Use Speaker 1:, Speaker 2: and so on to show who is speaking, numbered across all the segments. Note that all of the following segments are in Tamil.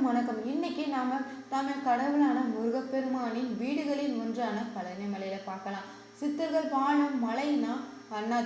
Speaker 1: அனைவருக்கும் வணக்கம். இன்னைக்கு நாம தமிழ் கடவுளான முருகப்பெருமானின் வீடுகளில் ஒன்றான பழனி மலையில பார்க்கலாம். சித்தர்கள் வாழும் மலைனா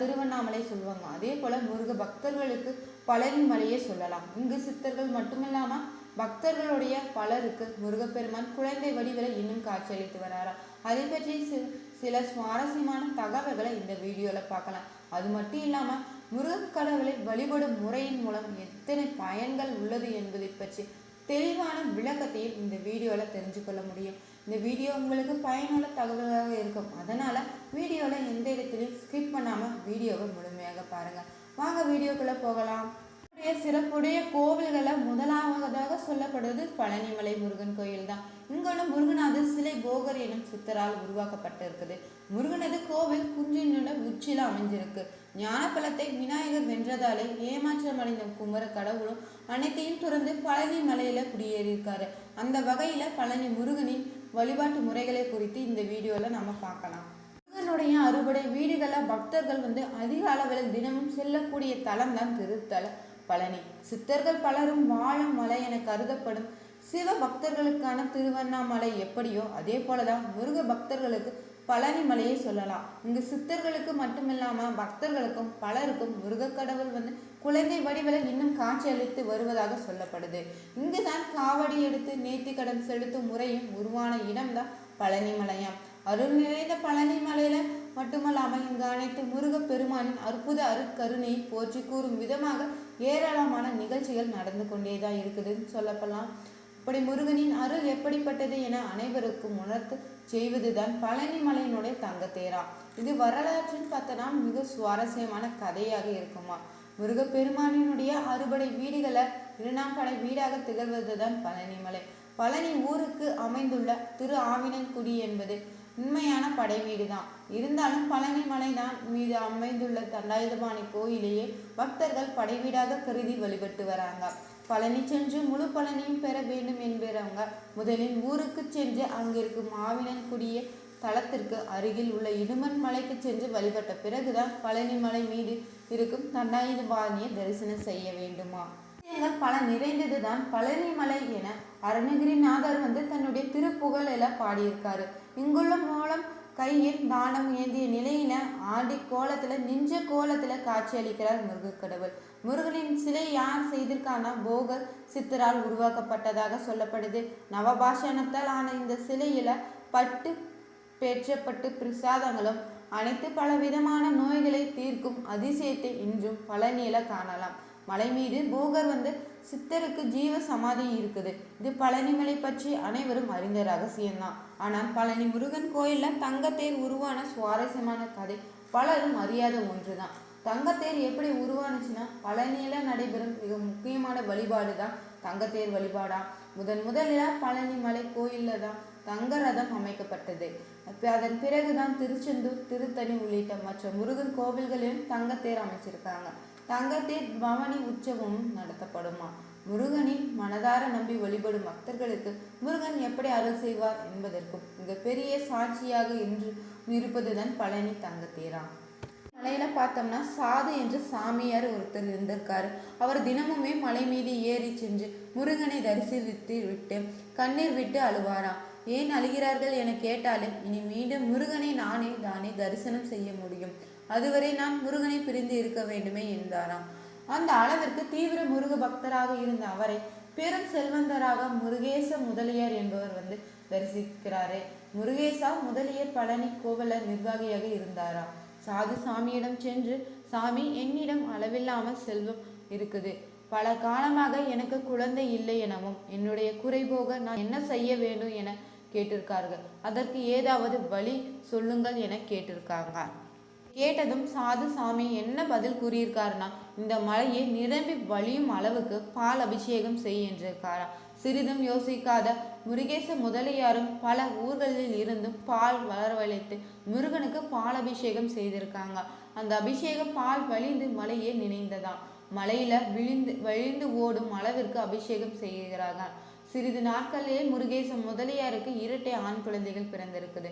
Speaker 1: திருவண்ணாமலை சொல்லுவாங்க. அதே போல முருக பக்தர்களுக்கு பழனி மலையே சொல்லலாம். இங்கு சித்தர்கள் மட்டுமில்லாம பக்தர்களுடைய பலருக்கு முருகப்பெருமான் குழந்தை வடிவில் இன்னும் காட்சியளித்து வராரா. அதை பற்றி சில சுவாரஸ்யமான தகவல்களை இந்த வீடியோல பார்க்கலாம். அது மட்டும் இல்லாம முருகக் கடவுளை வழிபடும் முறையின் மூலம் எத்தனை பயன்கள் உள்ளது என்பதை பற்றி தெளிவான விளக்கத்தையும் இந்த வீடியோல தெரிஞ்சு கொள்ள முடியும். இந்த வீடியோ உங்களுக்கு பயனுள்ள தகவலாக இருக்கும். அதனால வீடியோல எந்த இடத்திலையும் ஸ்கிப் பண்ணாம வீடியோவை முழுமையாக பாருங்க. வாங்க வீடியோக்குள்ள போகலாம். சிறப்புடைய கோவில்களை முதலாவதாக சொல்லப்படுவது பழனிமலை முருகன் கோயில் தான். இங்குள்ள முருகனது சிலை போகர் எனும் சித்தரால் உருவாக்கப்பட்டிருக்குது. முருகனது கோவில் குன்றினோட உச்சில அமைஞ்சிருக்கு. ஞான பலத்தை விநாயகர் வென்றதாலே ஏமாற்றம் அடைந்த குமர கடவுளும் அனைத்தையும் துறந்து பழனி மலையில குடியேறியிருக்காரு. அந்த வகையில பழனி முருகனின் வழிபாட்டு முறைகளை குறித்து இந்த வீடியோல நம்ம பார்க்கலாம். முருகனுடைய அறுபடை வீடுகளை பக்தர்கள் அதிக அளவில் தினமும் செல்லக்கூடிய தலம் தான் திருத்தல பழனி. சித்தர்கள் பலரும் வாழும் மலை என கருதப்படும் சிவ பக்தர்களுக்கான திருவண்ணாமலை எப்படியோ அதே போலதான் முருக பக்தர்களுக்கு பழனி மலையை சொல்லலாம். இங்கு சித்தர்களுக்கு மட்டுமில்லாம பக்தர்களுக்கும் பலருக்கும் முருகக்கடவுள் குழந்தை வடிவில் இன்னும் காட்சி அளித்து வருவதாக சொல்லப்படுது. இங்குதான் காவடி எடுத்து நேர்த்தி கடன் செலுத்தும் முறையும் உருவான இடம்தான் பழனி மலையாம். அருள் நிறைந்த பழனி மலையில மட்டுமல்லாமல் இங்கு அனைத்து முருக பெருமானின் அற்புத அருட்கருணையை போற்றி கூறும் விதமாக ஏராளமான நிகழ்ச்சிகள் நடந்து கொண்டேதான் இருக்குதுன்னு சொல்லப்படலாம். இப்படி முருகனின் அருள் எப்படிப்பட்டது என அனைவருக்கும் உணர்த்து செய்வதுதான் பழனி மலையினுடைய தங்கத்தேரா. இது வரலாற்றில் பார்த்தனா மிக சுவாரஸ்யமான கதையாக இருக்குமா. முருகப்பெருமானினுடைய அறுபடை வீடுகளை 2ஆம் படை வீடாக திகழ்வதுதான் பழனி மலை. பழனி ஊருக்கு அமைந்துள்ள திரு ஆவினன்குடி என்பது உண்மையான படை வீடு தான். இருந்தாலும் பழனி மலைதான் மீது அமைந்துள்ள தண்டாயுதபாணி கோயிலேயே பக்தர்கள் படை வீடாக கருதி வழிபட்டு வராங்க. பழனி சென்று முழு பழனியும் பெற வேண்டும் என்பவங்க முதலில் ஊருக்கு சென்று அங்கிருக்கும் ஆவினன்குடிய தலத்திற்கு அருகில் உள்ள இடுமன் மலைக்கு சென்று வழிபட்ட பிறகுதான் பழனி மலை மீது இருக்கும் தண்டாயுதபாணியை தரிசனம் செய்ய வேண்டுமா. பல நிறைந்ததுதான் பழனி மலை என அருணகிரிநாதர் தன்னுடைய திருப்புகழில பாடியிருக்காரு. இங்குள்ள மூலம் கையில் தானம் ஏந்திய நிலையில ஆடி கோலத்துல நின்ற கோலத்துல காட்சி அளிக்கிறார் முருகக்கடவுள். முருகனின் சிலை யார் செய்திருக்கானா போகர் சித்தரால் உருவாக்கப்பட்டதாக சொல்லப்படுது. நவபாஷணத்தால் ஆன இந்த சிலையில பட்டு பேற்றப்பட்டு பிரசாதங்களும் அனைத்து பலவிதமான நோய்களை தீர்க்கும் அதிசயத்தை இன்றும் பழனியில காணலாம். மலை மீது போகர் சித்தருக்கு ஜீவ சமாதி இருக்குது. இது பழனிமலை பற்றி அனைவரும் அறிந்த ரகசியம்தான். ஆனால் பழனி முருகன் கோயில்ல தங்கத்தேர் உருவான சுவாரஸ்யமான கதை பலரும் அறியாத ஒன்றுதான். தங்கத்தேர் எப்படி உருவானுச்சுன்னா பழனியில நடைபெறும் மிக முக்கியமான வழிபாடு தான் தங்கத்தேர் வழிபாடா. முதலில பழனி மலை கோயில்ல தான் தங்க ரதம் அமைக்கப்பட்டது. அதன் பிறகுதான் திருச்செந்தூர் திருத்தணி உள்ளிட்ட மற்ற முருகன் கோவில்களிலும் தங்கத்தேர் அமைச்சிருக்காங்க. தங்கத்தேர் பவனி உற்சவமும் நடத்தப்படுமா. முருகனின் மனதார நம்பி வழிபடும் பக்தர்களுக்கு முருகன் எப்படி அருள் செய்வார் என்பதற்கும் மிக பெரிய சாட்சியாக இன்று இருப்பதுதான் பழனி தங்கத்தேரா. மலையில பார்த்தோம்னா சாது என்று சாமியார் ஒருத்தர் இருந்திருக்காரு. அவர் தினமுமே மலை மீது ஏறி சென்று முருகனை தரிசித்து விட்டு கண்ணீர் விட்டு அழுவாராம். ஏன் அழுகிறார்கள் என கேட்டாலும் இனி மீண்டும் முருகனை தானே தரிசனம் செய்ய முடியும். அதுவரை நான் முருகனை பிரிந்து இருக்க வேண்டுமே என்றாராம். அந்த அளவிற்கு தீவிர முருக பக்தராக இருந்த அவரை பெரும் செல்வந்தராக முருகேச முதலியார் என்பவர் தரிசிக்கிறாரே. முருகேசா முதலியார் பழனி கோவில நிர்வாகியாக இருந்தாராம். சாது சாமியிடம் சென்று, சாமி, என்னிடம் அளவில்லாமல் செல்வம் இருக்குது. பல காலமாக எனக்கு குழந்தை இல்லை எனவும் என்னுடைய குறை போக நான் என்ன செய்ய வேண்டும் என கேட்டிருக்கார்கள். அதற்கு ஏதாவது வழி சொல்லுங்கள் என கேட்டிருக்காங்க. கேட்டதும் சாது சாமி என்ன பதில் கூறியிருக்காருன்னா, இந்த மலையை நிரம்பி வழியும் அளவுக்கு பால் அபிஷேகம் செய் என்றிருக்காரா. சிறிதும் யோசிக்காத முருகேச முதலியாரும் பல ஊர்களில் இருந்தும் பால் வரவழைத்து முருகனுக்கு பால் அபிஷேகம் செய்திருக்காங்க. அந்த அபிஷேகம் பால் வழிந்து மலையே நினைந்ததாம். மலையில வழிந்து ஓடும் அளவிற்கு அபிஷேகம் செய்கிறாங்க. சிறிது நாட்களிலே முருகேச முதலியாருக்கு 2 ஆண் குழந்தைகள் பிறந்திருக்குது.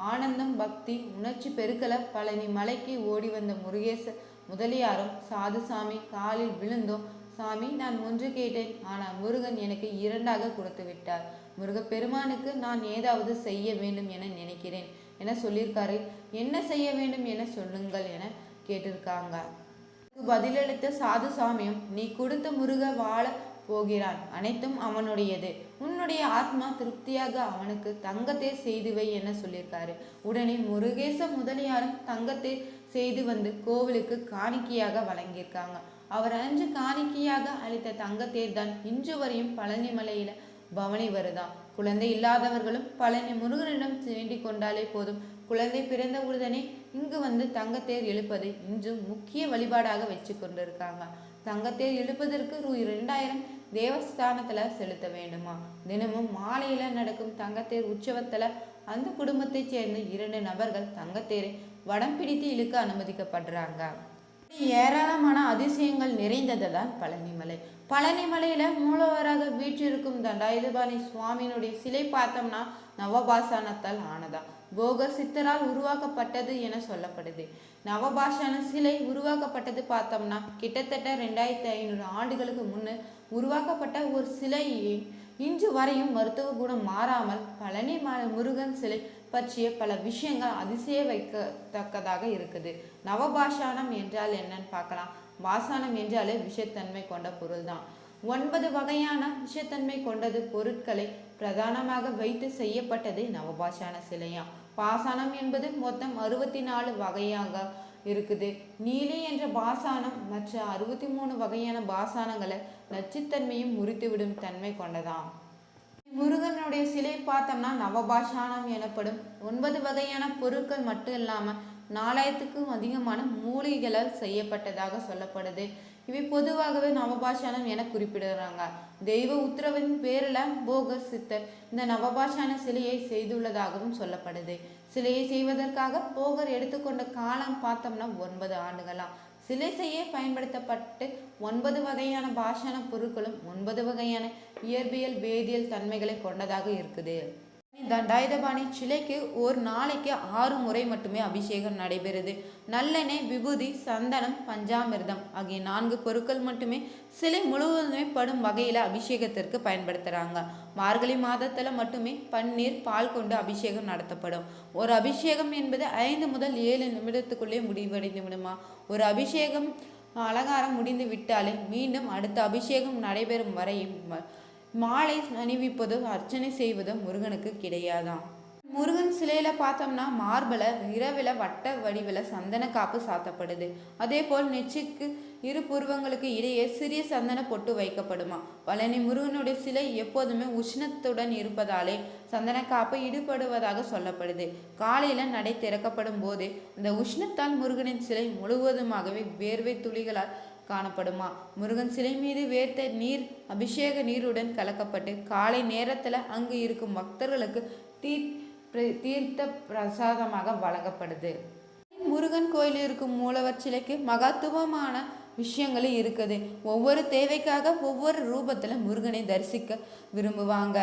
Speaker 1: ஆனந்தம், பக்தி, உணர்ச்சி பெருக்கல பழனி மலைக்கு ஓடி வந்த முருகேச முதலியாரும் சாதுசாமி காலில் விழுந்தோம் சாமி, நான் 1 கேட்டேன், ஆனால் முருகன் எனக்கு 2ஆக கொடுத்து விட்டார். முருகப்பெருமானுக்கு நான் ஏதாவது செய்ய வேண்டும் என நினைக்கிறேன் என சொல்லியிருக்காரு. என்ன செய்ய வேண்டும் என சொல்லுங்கள் என கேட்டிருக்காங்க. பதிலளித்த சாது சாமியும், நீ கொடுத்த முருக வாழ போகிறான், அனைத்தும் அவனுடையது. உன்னுடைய ஆத்மா திருப்தியாக அவனுக்கு தங்கத்தேர் செய்து வை என சொல்லியிருக்காரு. உடனே முருகேச முதலியாரும் தங்கத்தேர் செய்து வந்து கோவிலுக்கு காணிக்கையாக வழங்கியிருக்காங்க. அவர் அன்று காணிக்கையாக அளித்த தங்கத்தேர் தான் இன்று வரையும் பழனி மலையில பவனி வருதான். குழந்தை இல்லாதவர்களும் பழனி முருகனிடம் வேண்டிக் கொண்டாலே போதும், குழந்தை பிறந்த உடனே இங்கு வந்து தங்கத்தேர் எழுப்பதை இன்று முக்கிய வழிபாடாக வச்சு கொண்டிருக்காங்க. தங்கத்தேர் எழுப்பதற்கு ரூ. 2000 தேவஸ்தானத்துல செலுத்த வேண்டுமா. தினமும் மாலையில நடக்கும் தங்கத்தேர் உற்சவத்துல அந்த குடும்பத்தைச் சேர்ந்த 2 நபர்கள் தங்கத்தேரை வடம் பிடித்து இழுக்க அனுமதிக்கப்படுறாங்க. ஏராளமான அதிசயங்கள் நிறைந்ததுதான் பழனிமலை. பழனிமலையில மூலவராக வீற்றிருக்கும் தண்டாயுதபாணி சுவாமியினுடைய சிலை பார்த்தோம்னா நவபாஷானத்தால் ஆனதா. போகர் சித்தரால் உருவாக்கப்பட்டது என சொல்லப்படுது. நவபாஷான சிலை உருவாக்கப்பட்டது பார்த்தோம்னா கிட்டத்தட்ட 2500 ஆண்டுகளுக்கு முன்னர் உருவாக்கப்பட்ட ஒரு சிலையை இன்று வரையும் மருத்துவ குணம் மாறாமல் பழனி முருகன் சிலை பற்றிய பல விஷயங்கள் அதிசய வைக்கத்தக்கதாக இருக்குது. நவபாஷானம் என்றால் என்னன்னு பார்க்கலாம். பாஷானம் என்றாலே விஷத்தன்மை கொண்ட பொருள் தான். 9 வகையான விஷத்தன்மை கொண்டது பொருட்களை பிரதானமாக வைத்து செய்யப்பட்டது நவபாஷான சிலையா. பாசானம் என்பது மொத்தம் 64 வகையாக இருக்குது. நீலி என்ற பாசானம் மற்ற 63 வகையான பாசானங்களை நச்சுத்தன்மையும் முறித்துவிடும் தன்மை கொண்டதாம். முருகனுடைய சிலை பார்த்தோம்னா நவபாஷானம் எனப்படும் 9 வகையான பொருட்கள் மட்டும் இல்லாம 4000க்கும் அதிகமான மூலிகைகளால் செய்யப்பட்டதாக சொல்லப்படுது. இவை பொதுவாகவே நவபாஷானம் என குறிப்பிடுறாங்க. தெய்வ உத்தரவின் பேரில் போகர் சித்தர் இந்த நவபாஷான சிலையை செய்துள்ளதாகவும் சொல்லப்படுது. சிலையை செய்வதற்காக போகர் எடுத்துக்கொண்ட காலம் பார்த்தோம்னா 9 ஆண்டுகளாம். சிலை செய்ய பயன்படுத்தப்பட்டு 9 வகையான பாஷான பொருட்களும் 9 வகையான இயற்பியல் வேதியியல் தன்மைகளை கொண்டதாக இருக்குது. தண்டாயுதபாணி சிலைக்கு ஒரு நாளைக்கு 6 முறை மட்டுமே அபிஷேகம் நடைபெறுது. நல்லெண்ணெய், விபூதி, சந்தனம், பஞ்சாமிர்தம் ஆகிய 4 பொருட்கள் மட்டுமே சிலை முழுவதுமே படும் வகையில அபிஷேகத்திற்கு பயன்படுத்துறாங்க. மார்கழி மாதத்துல மட்டுமே பன்னீர், பால் கொண்டு அபிஷேகம் நடத்தப்படும். ஒரு அபிஷேகம் என்பது 5 முதல் 7 நிமிடத்துக்குள்ளே முடிவடைந்து விடுமா. ஒரு அபிஷேகம் அலங்காரம் முடிந்து விட்டாலே மீண்டும் அடுத்த அபிஷேகம் நடைபெறும் வரையும் மாலை அணிவிப்பதோ அர்ச்சனை செய்வதோ முருகனுக்கு கிடையாதாம். முருகன் சிலையில பார்த்தோம்னா மார்பல இரவில வட்ட வடிவில சந்தன காப்பு சாத்தப்படுது. அதே போல் நெற்றிக்கு 2 புருவங்களுக்கு இடையே சிறிய சந்தன பொட்டு வைக்கப்படுமா. பழனி முருகனுடைய சிலை எப்போதுமே உஷ்ணத்துடன் இருப்பதாலே சந்தன காப்பு ஈடுபடுவதாக சொல்லப்படுது. காலையில நடை திறக்கப்படும் போது இந்த உஷ்ணத்தால் முருகனின் சிலை முழுவதுமாகவே வேர்வை துளிகளால் காணப்படுமா. முருகன் சிலை மீது வேர்த்த நீர் அபிஷேக நீருடன் கலக்கப்பட்டு காலை நேரத்துல அங்கு இருக்கும் பக்தர்களுக்கு தீர்த்த பிரசாதமாக வழங்கப்படுது. முருகன் கோயில் இருக்கும் மூலவர் சிலைக்கு மகத்துவமான விஷயங்களும் இருக்குது. ஒவ்வொரு தேவைக்காக ஒவ்வொரு ரூபத்துல முருகனை தரிசிக்க விரும்புவாங்க.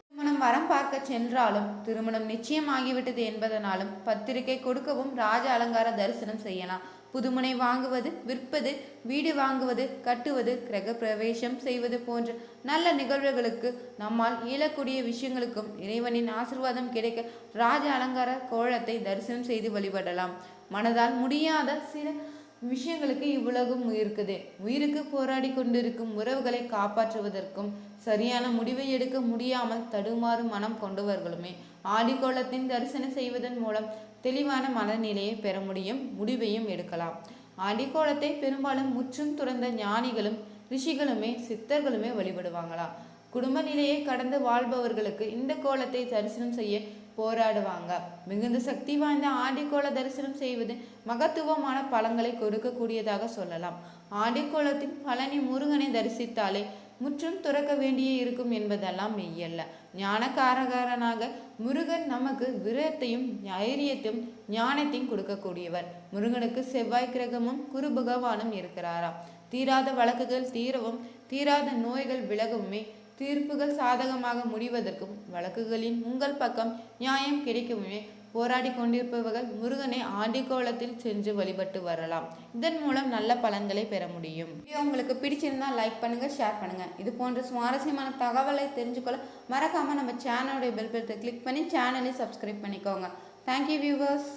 Speaker 1: திருமணம் வரம் பார்க்க சென்றாலும் திருமணம் நிச்சயமாகிவிட்டது என்பதனாலும் பத்திரிகை கொடுக்கவும் ராஜ அலங்கார தரிசனம் செய்யலாம். புதுமனை வாங்குவது, விற்பது, வீடு வாங்குவது, கட்டுவது, கிரக பிரவேசம் செய்வது போன்ற நல்ல நிகழ்வுகளுக்கு நம்மால் இயலக்கூடிய விஷயங்களுக்கும் இறைவனின் ஆசீர்வாதம் கிடைக்க ராஜ அலங்கார கோலத்தை தரிசனம் செய்து வழிபடலாம். மனதால் முடியாத சில விஷயங்களுக்கு இவ்வுலகம் இருக்குது. உயிருக்கு போராடி கொண்டிருக்கும் உறவுகளை காப்பாற்றுவதற்கும் சரியான முடிவை எடுக்க முடியாமல் தடுமாறும் மனம் கொண்டவர்களுமே ஆடிக்கோலத்தின் தரிசனம் செய்வதன் மூலம் தெளிவான மனநிலையை பெற முடியும், முடிவையும் எடுக்கலாம். ஆடிக்கோலத்தை பெரும்பாலும் முற்றும் துறந்த ஞானிகளும் ரிஷிகளுமே சித்தர்களுமே வழிபடுவாங்களாம். குடும்ப நிலையை கடந்து வாழ்பவர்களுக்கு இந்த கோலத்தை தரிசனம் செய்ய போராடுவாங்க. மிகுந்த சக்தி வாய்ந்த ஆடிக்கோள தரிசனம் செய்வது மகத்துவமான பலன்களை கொடுக்கக்கூடியதாக சொல்லலாம். ஆடிக்கோளத்தின் பழனி முருகனை தரிசித்தாலே முற்றும் துறக்க வேண்டியே இருக்கும் என்பதெல்லாம் மெய்யல்ல. ஞானக்காரகரனாக முருகன் நமக்கு விரயத்தையும் தைரியத்தையும் ஞானத்தையும் கொடுக்கக்கூடியவர். முருகனுக்கு செவ்வாய் கிரகமும் குரு பகவானும் இருக்கிறாராம். தீராத வழக்குகள் தீரவும் தீராத நோய்கள் விலகவுமே தீர்ப்புகள் சாதகமாக முடிவதற்கும் வழக்குகளின் உங்கள் பக்கம் நியாயம் கிடைக்கவுமே போராடி கொண்டிருப்பவர்கள் முருகனை ஆண்டிக்கோலத்தில் சென்று வழிபட்டு வரலாம். இதன் மூலம் நல்ல பலன்களை பெற முடியும். வீடியோ உங்களுக்கு பிடிச்சிருந்தா லைக் பண்ணுங்க, ஷேர் பண்ணுங்க. இது போன்ற சுவாரஸ்யமான தகவலை தெரிஞ்சுக்கொள்ள மறக்காம நம்ம சேனலுடைய பெல் பட்டனை கிளிக் பண்ணி சேனலை சப்ஸ்கிரைப் பண்ணிக்கோங்க. Thank you viewers.